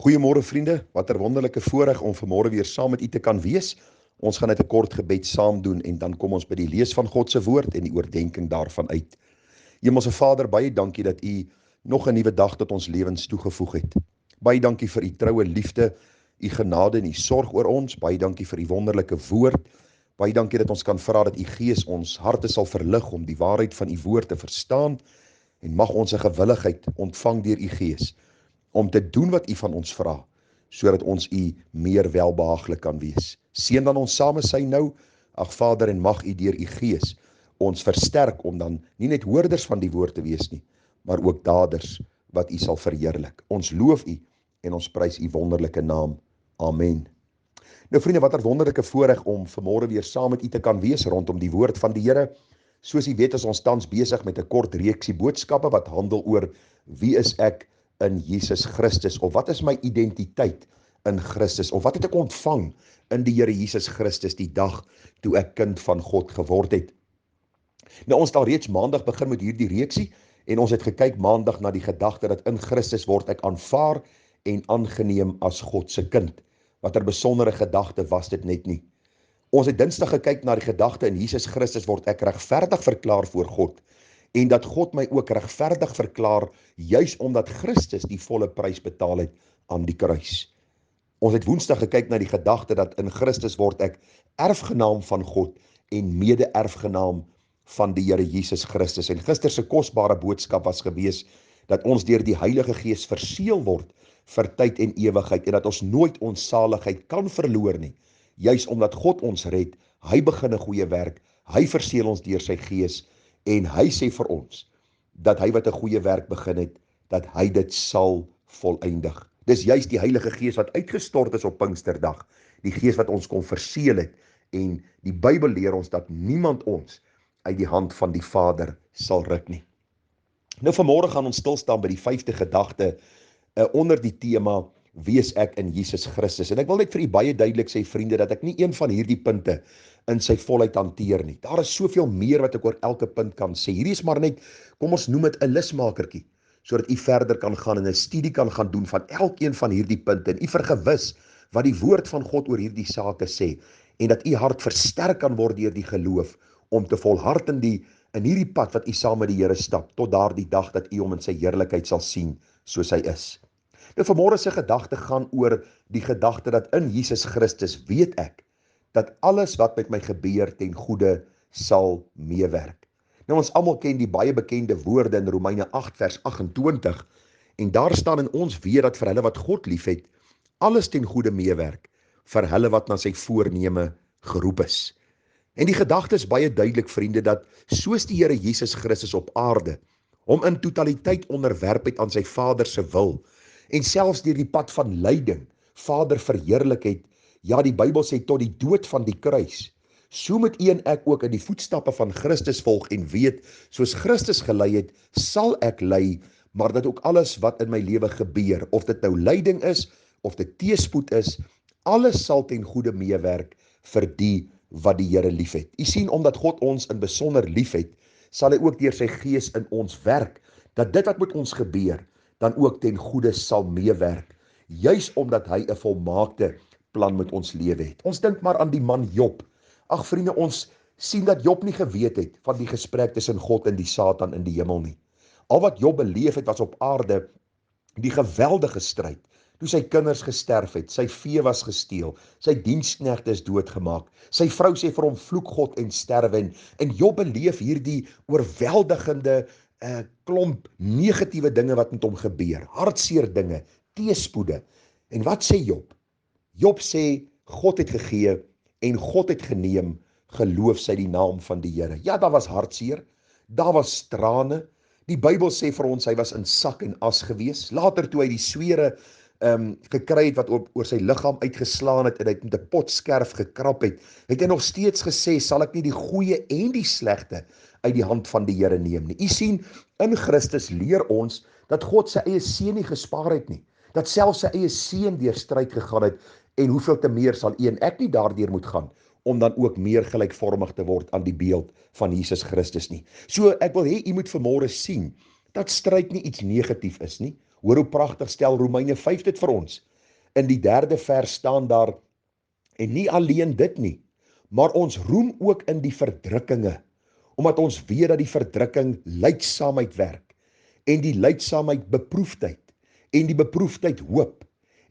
Goeiemôre vriende, wat 'n wonderlike voorreg om vanmôre weer saam met u te kan wees. Ons gaan net 'n kort gebed saam doen en dan kom ons by die lees van God se woord en die oordeenking daarvan uit. Hemelse Vader, baie dankie dat u nog 'n nuwe dag tot ons lewens toegevoeg het. Baie dankie vir u troue liefde, u genade en u sorg oor ons. Baie dankie vir u wonderlike woord. Baie dankie dat ons kan vra dat u Gees ons harte sal verlig om die waarheid van u woord te verstaan en mag ons 'n gewilligheid ontvang deur u Gees om te doen wat u van ons vra, sodat ons u meer welbehaaglik kan wees. Seën dan ons same sy nou, ag Vader, en mag u deur u Gees ons versterk om dan nie net hoorders van die woord te wees nie, maar ook daders wat u sal verheerlik. Ons loof u en ons prys u wonderlike naam. Amen. Nou vriende, wat 'n wonderlike voorreg om vanmôre weer saam met u te kan wees rondom die woord van die Here. Soos u weet, is ons tans besig met 'n kort reeksie boodskappe wat handel oor wie is ek in Jesus Christus, of wat is my identiteit in Christus, of wat het ek ontvang in die Here Jesus Christus die dag toe ek kind van God geword het. Nou ons het al reeds maandag begin met hierdie reeksie en ons het gekyk maandag na die gedagte dat in Christus word ek aanvaar en aangeneem as God se kind. Wat 'n besondere gedagte was dit net nie. Ons het Dinsdag gekyk na die gedagte in Jesus Christus word ek regverdig verklaar voor God en dat God my ook regverdig verklaar juis omdat Christus die volle prys betaal het aan die kruis. Ons het Woensdag gekyk na die gedagte dat in Christus word ek erfgenaam van God en mede-erfgenaam van die Here Jesus Christus. En gister se kosbare boodskap was gewees dat ons deur die Heilige Gees verseël word vir tyd en ewigheid en dat ons nooit ons saligheid kan verloor nie. Juis omdat God ons red, hy begin 'n goeie werk, hy verseël ons deur sy Gees en hy sê vir ons dat hy wat 'n goeie werk begin het, dat hy dit sal volëindig. Dis juis die Heilige Gees wat uitgestort is op Pinksterdag, die Gees wat ons kom verseël het en die Bybel leer ons dat niemand ons uit die hand van die Vader sal ruk nie. Nou vanmôre gaan ons stil staan by die 5de gedagte onder die tema wie is ek in Jesus Christus. En ek wil net vir u baie duidelik sê vriende dat ek nie een van hierdie punte in sy volheid hanteer nie. Daar is soveel meer wat ek oor elke punt kan sê. Hierdie is maar net, kom ons noem dit 'n lusmakertjie, sodat u verder kan gaan en 'n studie kan gaan doen van elkeen van hierdie punte en u vergewis wat die woord van God oor hierdie sake sê en dat u hart versterk kan word deur die geloof om te volhard in hierdie pad wat u saam met die Here stap tot daardie dag dat u hom in sy heerlikheid sal sien soos hy is. Nou vanmôre se gedagte gaan oor die gedagte dat in Jesus Christus weet ek dat alles wat met my gebeur ten goeie sal meewerk. Nou ons almal ken die baie bekende woorde in Romeine 8 vers 28 en daar staan en ons weet dat vir hulle wat God liefhet, alles ten goeie meewerk vir hulle wat na sy voorneme geroep is. En die gedagte is baie duidelik vriende dat soos die Here Jesus Christus op aarde hom in totaliteit onderwerp het aan sy Vader se wil en selfs deur die pad van lyding Vader verheerlik het, ja die Bybel sê tot die dood van die kruis. So moet u en ek ook in die voetstappe van Christus volg en weet, soos Christus gelei het, sal ek lei, maar dat ook alles wat in my lewe gebeur, of dit nou lyding is, of dit teëspoed is, alles sal ten goeie meewerk vir die wat die Here liefhet. U sien, omdat God ons in besonder liefhet, sal hy ook deur sy Gees in ons werk, dat dit wat met ons gebeur, dan ook ten goeie sal meewerk, juis omdat hy 'n volmaakte plan met ons lewe het. Ons dink maar aan die man Job. Ag vriende, ons sien dat Job nie geweet het van die gesprek tussen God en die Satan in die hemel nie. Al wat Job beleef het was op aarde die geweldige stryd, toe sy kinders gesterf het, sy vee was gesteel, sy diensknegte is doodgemaak, sy vrou sê vir hom vloek God en sterwe en Job beleef hierdie oorweldigende klomp negatiewe dinge wat met hom gebeur, hartseer dinge, teëspoede. En wat sê Job? Job sê God het gegee en God het geneem, geloof sy die naam van die Here. Ja, daar was hartseer, daar was trane. Die Bybel sê vir ons hy was in sak en as gewees. Later toe hy die swere gekry het wat oor sy liggaam uitgeslaan het en hy het met 'n potskerf gekrap het, het hy nog steeds gesê, sal ek nie die goeie en die slegte uit die hand van die Here neem nie. U sien, in Christus leer ons dat God sy eie seun nie gespaar het nie, dat selfs sy eie seun deur stryd gegaan het en hoeveel te meer sal u en ek nie daardeur moet gaan om dan ook meer gelykvormig te word aan die beeld van Jesus Christus nie. So ek wil hê u moet vanmôre sien dat stryd nie iets negatief is nie. Hoor hoe pragtig stel Romeine 5 dit vir ons. In die 3de vers staan daar, en nie alleen dit nie, maar ons roem ook in die verdrukkinge, omdat ons weet dat die verdrukking lydsaamheid werk, en die lydsaamheid beproefdheid, en die beproefdheid hoop,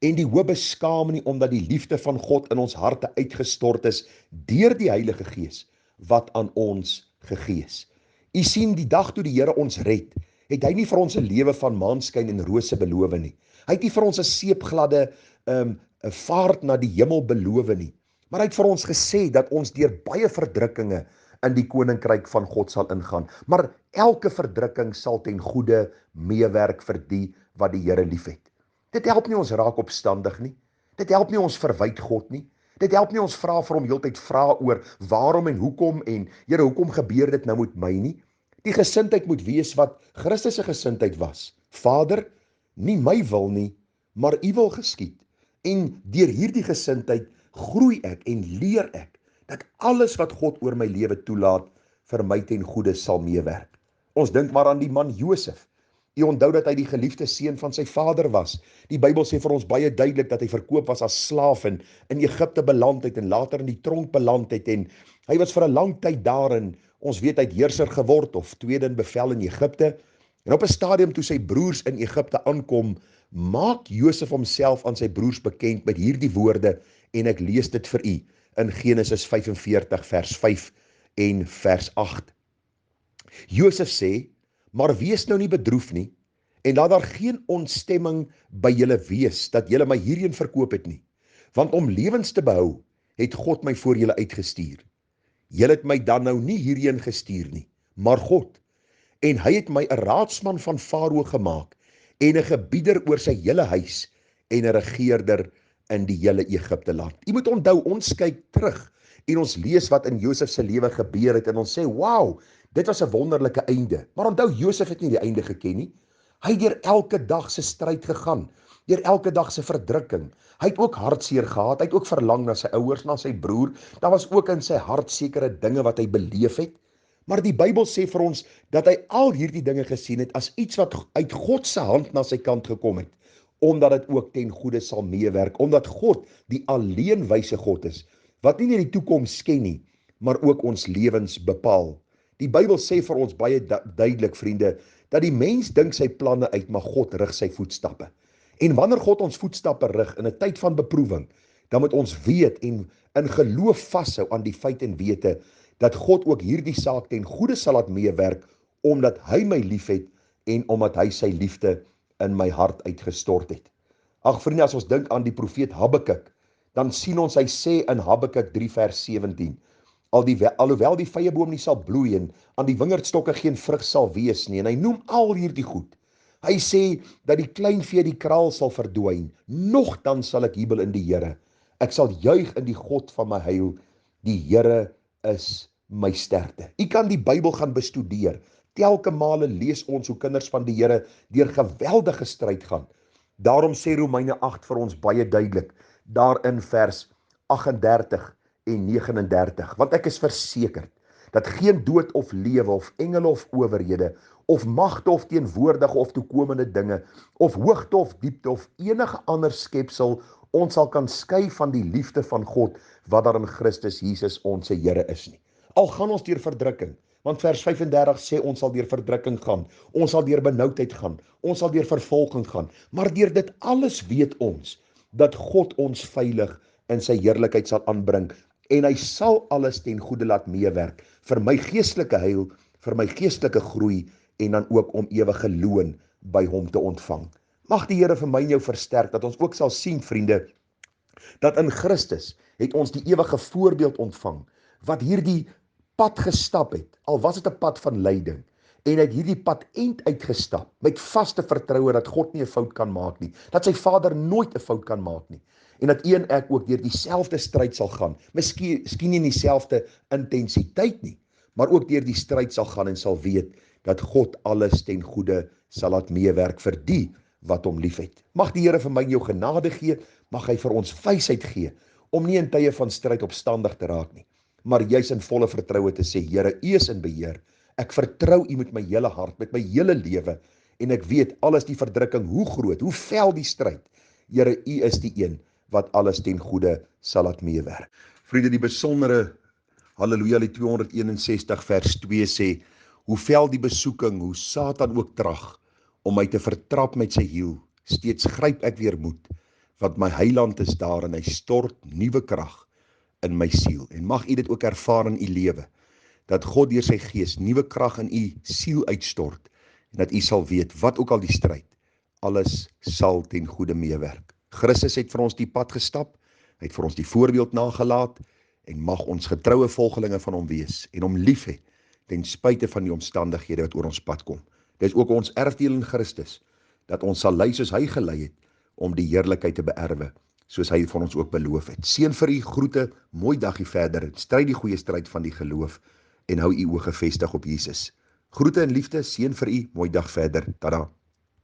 en die hoop beskaam nie, omdat die liefde van God in ons harte uitgestort is, deur die Heilige Gees, wat aan ons gegee is. U sien, die dag toe die Here ons red, het hy nie vir ons 'n lewe van maanskyn en rose beloof nie. Hy het nie vir ons 'n seepgladde 'n vaart na die hemel beloof nie. Maar hy het vir ons gesê dat ons deur baie verdrukkinge in die koninkryk van God sal ingaan. Maar elke verdrukking sal ten goeie meewerk vir die wat die Here liefhet. Dit help nie ons raak opstandig nie. Dit help nie ons verwyd God nie. Dit help nie ons vra vir hom heeltyd vra oor waarom en hoekom en Here, hoekom gebeur dit nou met my nie? Die gesindheid moet wees wat Christus se gesindheid was. Vader, nie my wil nie, maar u wil geskied. En deur hierdie gesindheid groei ek en leer ek dat alles wat God oor my lewe toelaat vir my ten goeie sal meewerk. Ons dink maar aan die man Josef. U onthou dat hy die geliefde seun van sy vader was. Die Bybel sê vir ons baie duidelik dat hy verkoop was as slaaf en in Egipte beland het en later in die tronk beland het en hy was vir 'n lang tyd daar en ons weet hy het heerser geword of tweede in bevel in Egipte. En op 'n stadium toe sy broers in Egipte aankom, maak Josef homself aan sy broers bekend met hierdie woorde en ek lees dit vir u in Genesis 45 vers 5 en vers 8. Josef sê, maar wees nou nie bedroef nie, en laat daar geen ontstemming by julle wees, dat julle my hierheen verkoop het nie. Want om lewens te behou, het God my voor julle uitgestuur. Julle het my dan nou nie hierheen gestuur nie, maar God. En hy het my 'n raadsman van Farao gemaak, en 'n gebieder oor sy hele huis, en 'n regeerder in die hele Egipte land. U moet onthou, ons kyk terug, en ons lees wat in Josef se lewe gebeur het, en ons sê, wow, dit was 'n wonderlike einde. Maar onthou, Josef het nie die einde geken nie. Hy het deur elke dag se stryd gegaan, deur elke dag se verdrukking. Hy het ook hartseer gehad, hy het ook verlang na sy ouers, na sy broer. Daar was ook in sy hart sekere dinge wat hy beleef het. Maar die Bybel sê vir ons dat hy al hierdie dinge gesien het as iets wat uit God se hand na sy kant gekom het, omdat dit ook ten goeie sal meewerk, omdat God die alleenwyse God is, wat nie net die toekoms ken nie, maar ook ons lewens bepaal. Die Bybel sê vir ons baie duidelik, vriende, dat die mens dink sy planne uit, maar God rig sy voetstappe. En wanneer God ons voetstappe rig in 'n tyd van beproewing, dan moet ons weet en in geloof vashou aan die feit en wete dat God ook hierdie saak ten goeie sal laat meewerk, omdat hy my liefhet en omdat hy sy liefde in my hart uitgestort het. Ag vriende, as ons dink aan die profeet Habakuk, dan sien ons hy sê in Habakuk 3 vers 17, alhoewel die vyeboom nie sal bloei en aan die wingerdstokke geen vrug sal wees nie, en hy noem al hierdie goed. Hy sê dat die kleinvee die kraal sal verdwyn, nogdan sal ek jubel in die Here. Ek sal juig in die God van my heil, die Here is my sterkte. U kan die Bybel gaan bestudeer. Telke male lees ons hoe kinders van die Here deur geweldige stryd gaan. Daarom sê Romeine 8 vir ons baie duidelik, daar in vers 38 en 39, want ek is versekerd dat geen dood of lewe of engele of owerhede of magte of teenwoordige of toekomende dinge of hoogte of diepte of enige ander skepsel ons sal kan skei van die liefde van God wat daar in Christus Jesus ons Here is nie. Al gaan ons deur verdrukking, want vers 35 sê ons sal deur verdrukking gaan, ons sal deur benoudheid gaan, ons sal deur vervolging gaan, maar deur dit alles weet ons dat God ons veilig in sy heerlikheid sal aanbring en hy sal alles ten goeie laat meewerk vir my geestelike heil, vir my geestelike groei en dan ook om ewige loon by hom te ontvang. Mag die Here vir my en jou versterk, dat ons ook sal sien, vriende, dat in Christus het ons die ewige voorbeeld ontvang, wat hierdie pad gestap het, al was dit 'n pad van lyding, en uit hierdie pad end uitgestap, met vaste vertroue dat God nie 'n fout kan maak nie, dat sy Vader nooit 'n fout kan maak nie, en dat u en ek ook deur dieselfde stryd sal gaan, miskien nie in dieselfde intensiteit nie, maar ook deur die stryd sal gaan en sal weet, dat God alles ten goeie sal laat meewerk vir die wat hom liefhet. Mag die Here vir my en jou genade gee, mag hy vir ons wysheid gee, om nie in tye van stryd opstandig te raak nie, maar juis in volle vertroue te sê, Here, u is in beheer, ek vertrou u met my hele hart, met my hele lewe, en ek weet, al is die verdrukking, hoe groot, hoe vel die stryd, Here, U is die een wat alles ten goeie sal laat meewerk. Vriende, die besondere Halleluja, die 261 vers 2 sê, hoeveel die besoeking, hoe Satan ook trag, om my te vertrap met sy hiel, steeds gryp ek weer moed, want my Heiland is daar en hy stort nuwe krag in my siel. En mag U dit ook ervaar in U lewe, dat God deur sy Gees nuwe krag in U siel uitstort, en dat U sal weet, wat ook al die stryd, alles sal ten goeie meewerk. Christus het vir ons die pad gestap, hy het vir ons die voorbeeld nagelaat, en mag ons getroue volgelinge van hom wees, en hom lief hê, ten spyte van die omstandighede wat oor ons pad kom. Dit is ook ons erfdeel in Christus, dat ons sal lei soos hy gelei het, om die heerlikheid te beerwe, soos hy vir ons ook beloof het. Seën vir U, groete, mooi dagie verder, stryd die goeie stryd van die geloof, en hou U oë gefestig op Jesus. Groete en liefde, seën vir U, mooi dag verder, tada.